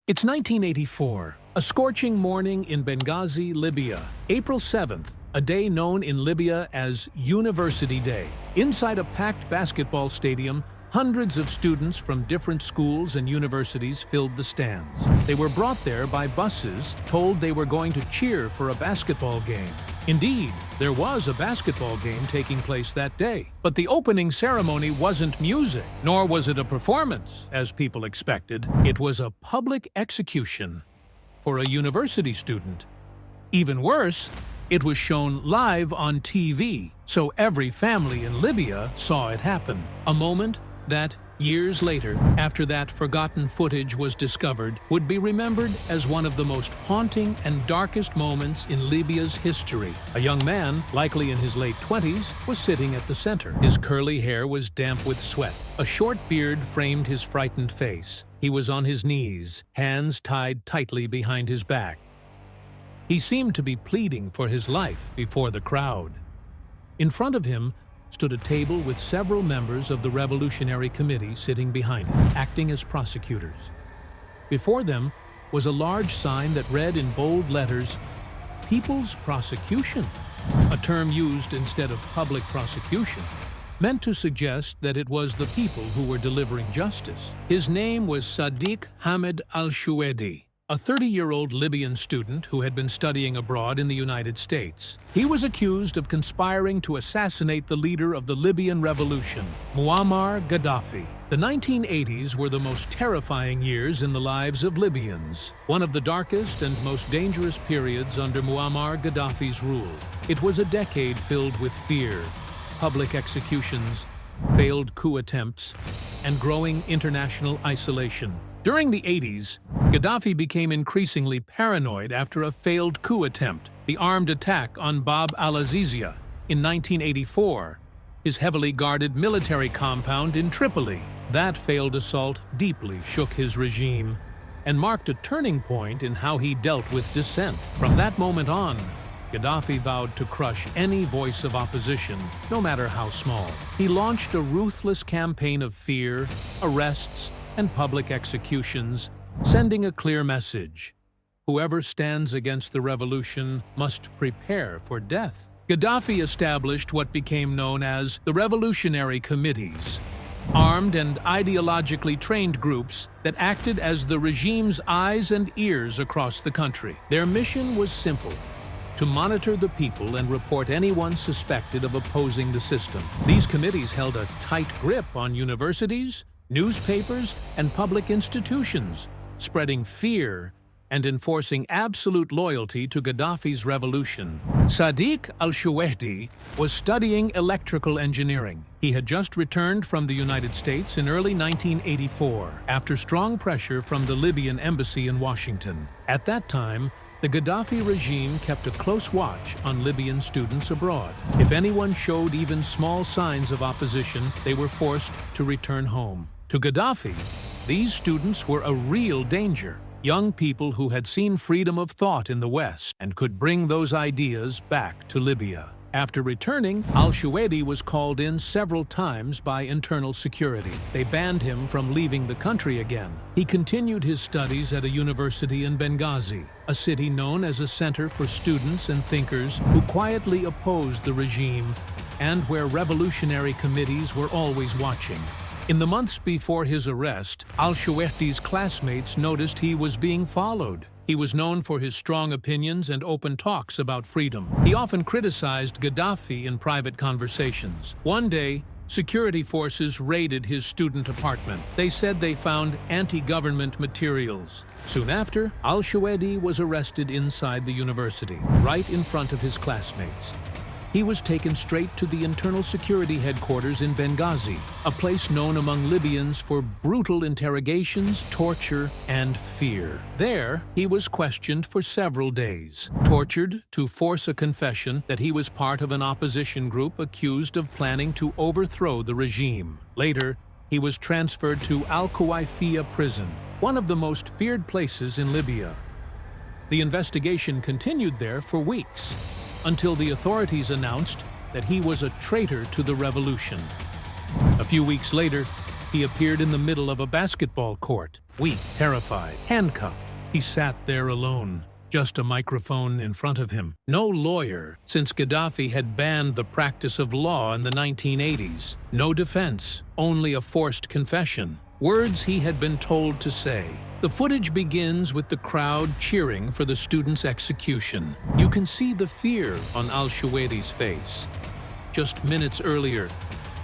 It's 1984, a scorching morning in Benghazi, Libya. April 7th, a day known in Libya as University Day. Inside a packed basketball stadium, hundreds of students from different schools and universities filled the stands. They were brought there by buses, told they were going to cheer for a basketball game. Indeed, there was a basketball game taking place that day. But the opening ceremony wasn't music, nor was it a performance, as people expected. It was a public execution for a university student. Even worse, it was shown live on TV, so every family in Libya saw it happen. A moment that, years later, after that forgotten footage was discovered, would be remembered as one of the most haunting and darkest moments in Libya's history. A young man, likely in his late 20s, was sitting at the center. His curly hair was damp with sweat. A short beard framed his frightened face. He was on his knees, hands tied tightly behind his back. He seemed to be pleading for his life before the crowd. In front of him stood a table with several members of the Revolutionary Committee sitting behind him, acting as prosecutors. Before them was a large sign that read in bold letters, "People's Prosecution," a term used instead of public prosecution, meant to suggest that it was the people who were delivering justice. His name was Sadiq Hamid al-Shuwaidi, a 30-year-old Libyan student who had been studying abroad in the United States. He was accused of conspiring to assassinate the leader of the Libyan revolution, Muammar Gaddafi. The 1980s were the most terrifying years in the lives of Libyans, one of the darkest and most dangerous periods under Muammar Gaddafi's rule. It was a decade filled with fear, public executions, failed coup attempts, and growing international isolation. During the 80s, Gaddafi became increasingly paranoid after a failed coup attempt, the armed attack on Bab al-Azizia in 1984, his heavily guarded military compound in Tripoli. That failed assault deeply shook his regime and marked a turning point in how he dealt with dissent. From that moment on, Gaddafi vowed to crush any voice of opposition, no matter how small. He launched a ruthless campaign of fear, arrests, and public executions, sending a clear message: whoever stands against the revolution must prepare for death. Gaddafi established what became known as the Revolutionary Committees, armed and ideologically trained groups that acted as the regime's eyes and ears across the country. Their mission was simple: to monitor the people and report anyone suspected of opposing the system. These committees held a tight grip on universities, newspapers, and public institutions, spreading fear and enforcing absolute loyalty to Gaddafi's revolution. Sadiq al-Shuwaidi was studying electrical engineering. He had just returned from the United States in early 1984 after strong pressure from the Libyan embassy in Washington. At that time, the Gaddafi regime kept a close watch on Libyan students abroad. If anyone showed even small signs of opposition, they were forced to return home. To Gaddafi, these students were a real danger, young people who had seen freedom of thought in the West and could bring those ideas back to Libya. After returning, al-Shuwaidi was called in several times by internal security. They banned him from leaving the country again. He continued his studies at a university in Benghazi, a city known as a center for students and thinkers who quietly opposed the regime and where revolutionary committees were always watching. In the months before his arrest, al-Shuwaidi's classmates noticed he was being followed. He was known for his strong opinions and open talks about freedom. He often criticized Gaddafi in private conversations. One day, security forces raided his student apartment. They said they found anti-government materials. Soon after, al-Shuwaidi was arrested inside the university, right in front of his classmates. He was taken straight to the internal security headquarters in Benghazi, a place known among Libyans for brutal interrogations, torture, and fear. There, he was questioned for several days, tortured to force a confession that he was part of an opposition group accused of planning to overthrow the regime. Later, he was transferred to Al-Kuwaifiyah prison, one of the most feared places in Libya. The investigation continued there for weeks, until the authorities announced that he was a traitor to the revolution. A few weeks later, he appeared in the middle of a basketball court. Weak, terrified, handcuffed, he sat there alone. Just a microphone in front of him. No lawyer, since Gaddafi had banned the practice of law in the 1980s. No defense, only a forced confession. Words he had been told to say. The footage begins with the crowd cheering for the student's execution. You can see the fear on al-Shuwairi's face. Just minutes earlier,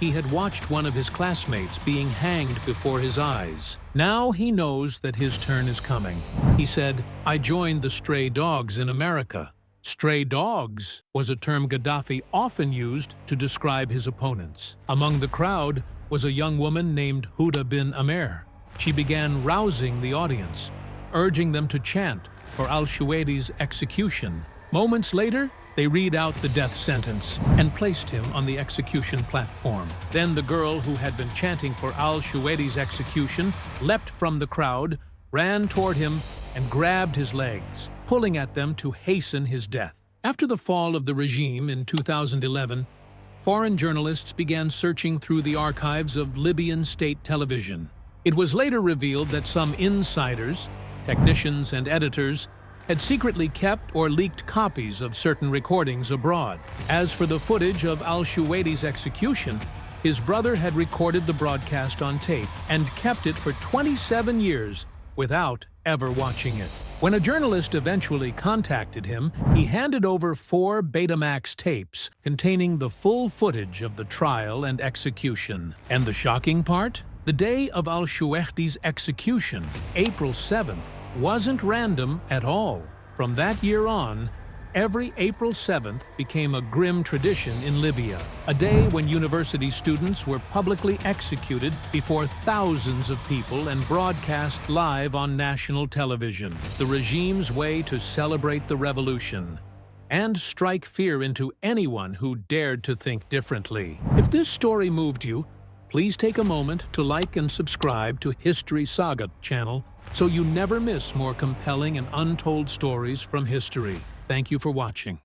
he had watched one of his classmates being hanged before his eyes. Now he knows that his turn is coming. He said, "I joined the stray dogs in America." Stray dogs was a term Gaddafi often used to describe his opponents. Among the crowd was a young woman named Huda bin Amer. She began rousing the audience, urging them to chant for al-Shuwairi's execution. Moments later, they read out the death sentence and placed him on the execution platform. Then the girl who had been chanting for al-Shuwairi's execution leapt from the crowd, ran toward him, and grabbed his legs, pulling at them to hasten his death. After the fall of the regime in 2011, foreign journalists began searching through the archives of Libyan state television. It was later revealed that some insiders, technicians and editors, had secretly kept or leaked copies of certain recordings abroad. As for the footage of al-Shuwairi's execution, his brother had recorded the broadcast on tape and kept it for 27 years without ever watching it. When a journalist eventually contacted him, he handed over 4 Betamax tapes containing the full footage of the trial and execution. And the shocking part? The day of al-Shuwairi's execution, April 7th, wasn't random at all. From that year on, every April 7th became a grim tradition in Libya, a day when university students were publicly executed before thousands of people and broadcast live on national television, the regime's way to celebrate the revolution and strike fear into anyone who dared to think differently. If this story moved you, please take a moment to like and subscribe to History Saga channel so you never miss more compelling and untold stories from history. Thank you for watching.